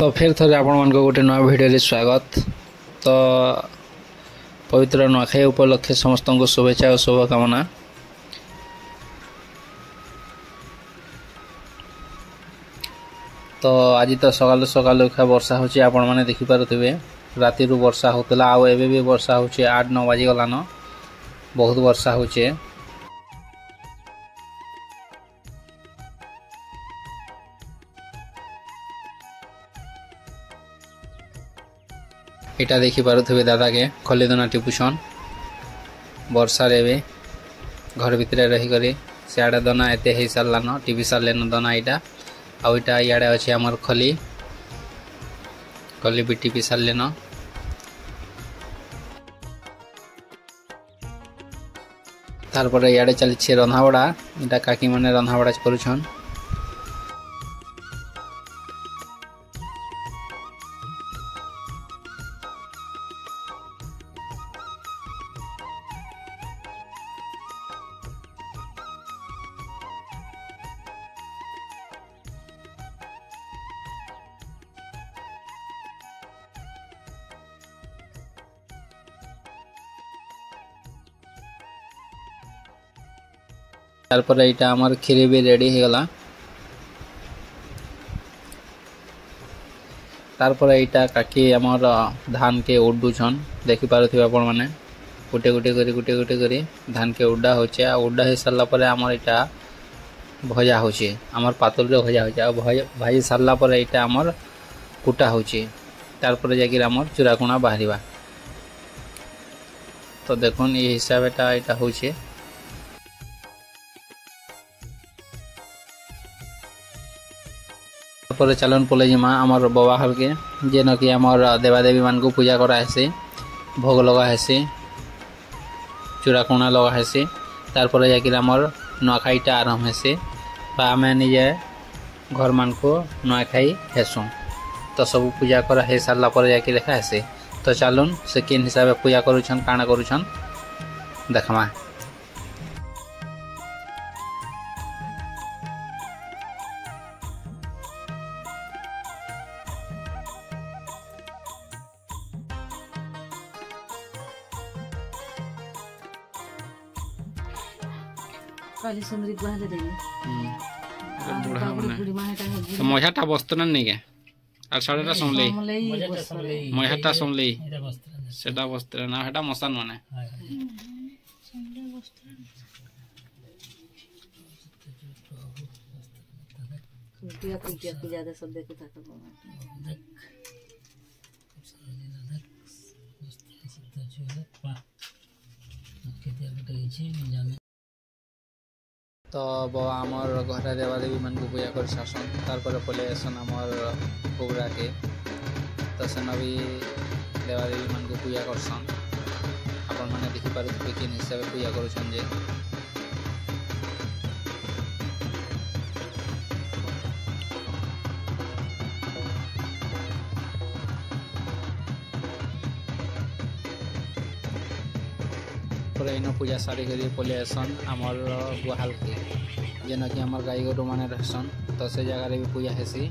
तो फिर थे आपण मान गोटे नया भिडियो स्वागत। तो पवित्र नुआखाई उपलक्षे समस्त को शुभेच्छा और शुभकामना। तो आज तो सकाल सकाल वर्षा होची आपण माने देखि पारुथिबे। राति रु वर्षा होतला आ एबे भी वर्षा होची 8-9 बाजी गलानो बहुत वर्षा होचे। एटा देखि पारुथिबे दादा के खलीदना टिपुछन वर्षा रे घर भितर रही करी सियाडे दना एते हे सारलानो टीवी सारलेनो दना एटा आ एटा याडे अछि हमर खली भी टीवी सारलेनो। तार पर याडे चलछि रंधाबड़ा एटा काकी माने रंधाबड़ा करूछन। तार पर एटा हमर खीरी भी रेडी हो गला। तार पर एटा काकी हमर धान के उडुछन देखि पारुथिबे आपण माने गुटे गुटे करी धान के उडा होचे आ उडा हे सरला पर हमर एटा भजा होचे हमर पातल रे भजा होचे आ भाजी सरला पर एटा हमर कुटा होचे। तार पर जाकी हमर चुराकुणा बाहरिबा। तो देखुन ए हिसाब एटा होचे। पर चलन पले जिमा आमर बाबा हल के जेन कि आमर देवादेवी मान को पूजा करा हेसी भोग लगा हेसी चूड़ाकुणा लगा हेसी। तार पर जाकि आमर नुआखाईटा आरंभ हेसी आमे निजे घर मान को नुआखाई हेसु। तो सब पूजा करा हे सारला पर जाकि देखा हेसी। तो चलन से किन हिसाब पूजा करूछन काना करूछन देखमा। काली सुंदरी गुहाले देनी तो मजाटा बस्तना नहीं के আর সাড়েটা সমলেই ময়হাটা সমলেই সেটা বস্ত্র না এটা মশান মানে কুটিয়া কুটিয়া পূজা দে সব দেখে থাকো तो बाबा आमर घर देवादेवी मन को पूजा कर शासन तार पर पले आसन आमर कोबरा के तो सेना भी देवादेवी मन को पूजा करसन अपन माने देखि पारुथिबे किन हिसाब पूजा करूछन जे। इन पूजा सारी करी पले आसन आमर गुहाल के जेना कि आमर गाई गोरु माने रहसन तो से जगह रे भी पूजा हेसी।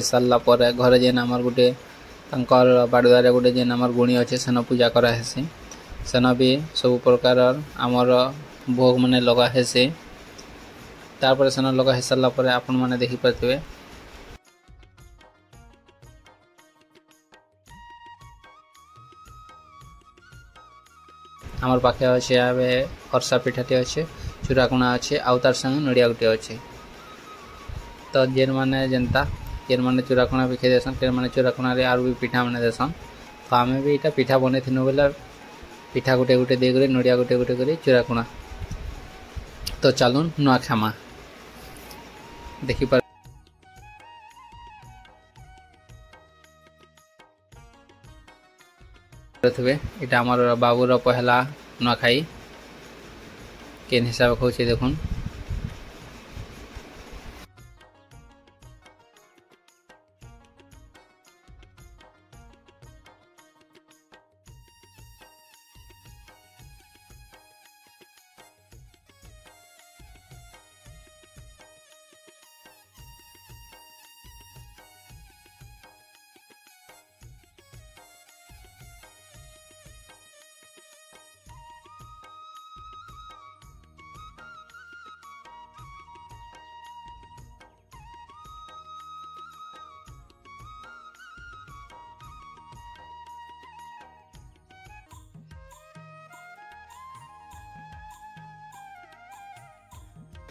सारला पर घर जेन आमर गुटे तंकर बाड़ुआरे गुटे जेन आमर गुणी अच्छे सेन पूजा करा हेसी सेन भी सब प्रकार आमर भोग माने लगा हेसी। तार पर सेन लगा हे सारला पर आपण माने देखि पाथिबे आमर पाखे अच्छे आबे खरसा पिठाटे अच्छे चूराकुणा अच्छे आउ तार संग नड़िया गुटे अच्छे। तो जेन माने जनता केन माने चूराकुणा भी खाई देसन केन माने चूराकुणा रे आरु भी पिठा माने देसन। तो आमे भी इटा पिठा बने थिनु बेला पिठा गुटे गुटे दे करे नड़िया गुटे गुटे करे चूराकुणा। तो चलुन नुआ खामा देखि पर थे इटा आमर बाबूर पहला नुआखाई केन हिसाब से देखुन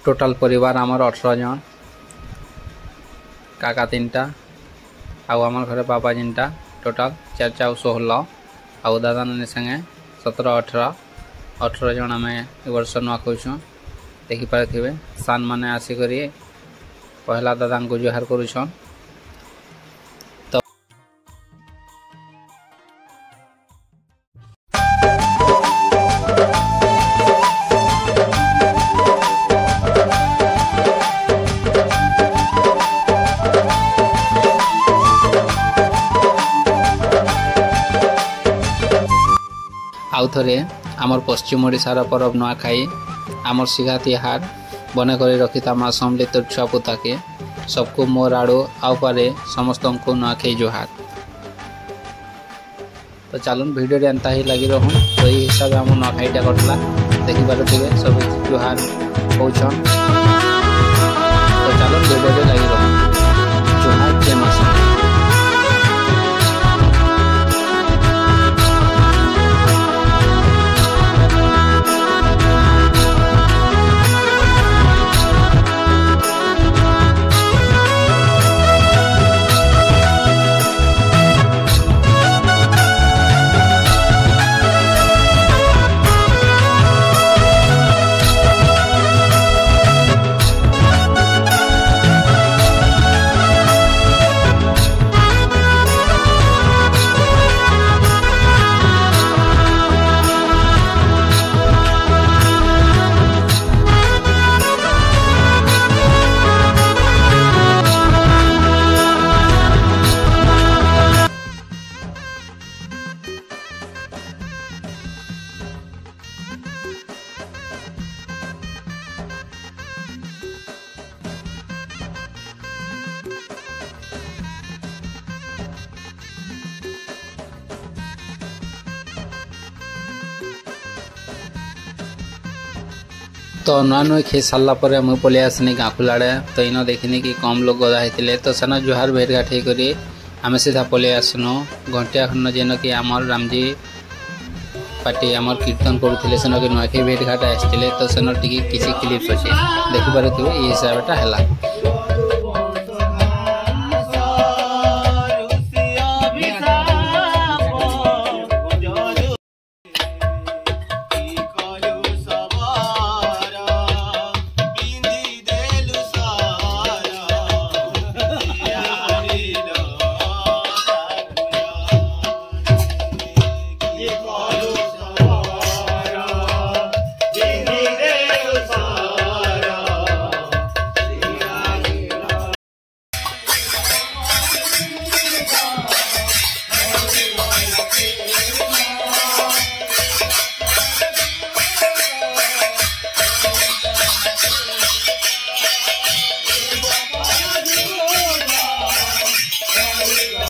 टोटल परिवार आमर 18 जन काका 3टा आमर घरे बाबा 3टा टोटल 4 4 16 आउ दादा नानी संगे 17 18 जन आम ए वर्ष नुआ खोचु देखिपारे सान माने आसिक पहला दादा को जुहार करुछन। आउ थे आमर पश्चिम ओडिशार परब नुआखाई आमर सिघा तिहार बने कर रखी माँ सम्मिलित छुआ पुता के सबको मोर आड़ो आउ पारे समस्त को नुआखाई जुहार। तो चलून वीडियो एंता ही लगी रहूँ तो यही हिसाब से आम नुआखाईटा कटला देखिपारे सब जुहार होचन। तो चलून वीडियो लगी रहूँ जुहार जय मां सम्मिलित। तो नुआ नुई खे सारापर मुझे पलि आसनी गाँ खुलाड़े तो इन देखनी कि कम लोग गदा होते तो सेना जुहार भेट घाट होकर आम सीधा पलि आसनु घंटिया खंड जेन कि आमर रामजी पार्टी आमर कीर्तन करुले सेन कि नुआखाई भेट घाट आसते तो सेन टी किसी क्लिप्स अच्छे देखिपारे ये हिसाबटा है।